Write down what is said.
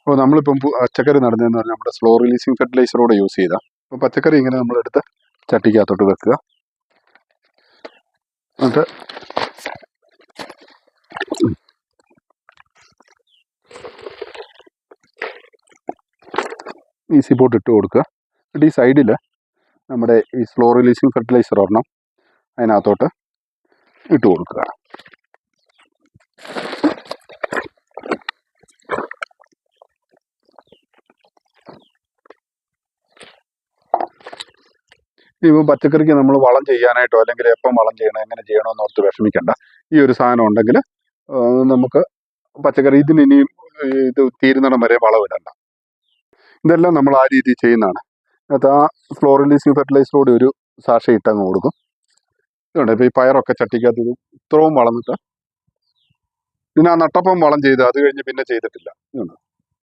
അപ്പോൾ നമ്മളിപ്പം പച്ചക്കറി നടുന്നതെന്ന് പറഞ്ഞാൽ നമ്മുടെ സ്ലോ റിലീസിങ് ഫെർട്ടിലൈസറോടെ യൂസ് ചെയ്താൽ അപ്പോൾ പച്ചക്കറി ഇങ്ങനെ നമ്മളെടുത്ത് ചട്ടിക്കകത്തോട്ട് വെക്കുക. എന്നിട്ട് ഈസി പോട്ട് ഇട്ട് കൊടുക്കുക. എന്നിട്ട് ഈ സൈഡിൽ നമ്മുടെ ഈ സ്ലോ റിലീസിങ് ഫെർട്ടിലൈസർ ഒരെണ്ണം അതിനകത്തോട്ട് ഇട്ട് കൊടുക്കുക. ഇപ്പം പച്ചക്കറിക്ക് നമ്മൾ വളം ചെയ്യാനായിട്ടോ അല്ലെങ്കിൽ എപ്പം വളം ചെയ്യണം എങ്ങനെ ചെയ്യണമെന്ന് ഓർത്ത് വിഷമിക്കേണ്ട. ഈ ഒരു സാധനം ഉണ്ടെങ്കിൽ നമുക്ക് പച്ചക്കറി ഇതിന് ഇനിയും ഇത് തീരുന്നിടം വരെ വളം ഇടണ്ട. ഇതെല്ലാം നമ്മൾ ആ രീതിയിൽ ചെയ്യുന്നതാണ്. അത് ആ ഫ്ലോ റിലീസിങ് ഫെർട്ടിലൈസറോട് ഒരു സാഷ ഇട്ടങ്ങ് കൊടുക്കും. ഇതുണ്ട്. ഇപ്പോൾ ഈ പയറൊക്കെ ചട്ടിക്കകത്ത് ഇത്രയും വളർന്നിട്ട് ഇതിനാ നട്ടപ്പം വളം ചെയ്ത് അത് കഴിഞ്ഞ് പിന്നെ ചെയ്തിട്ടില്ല. ഇതുണ്ട്.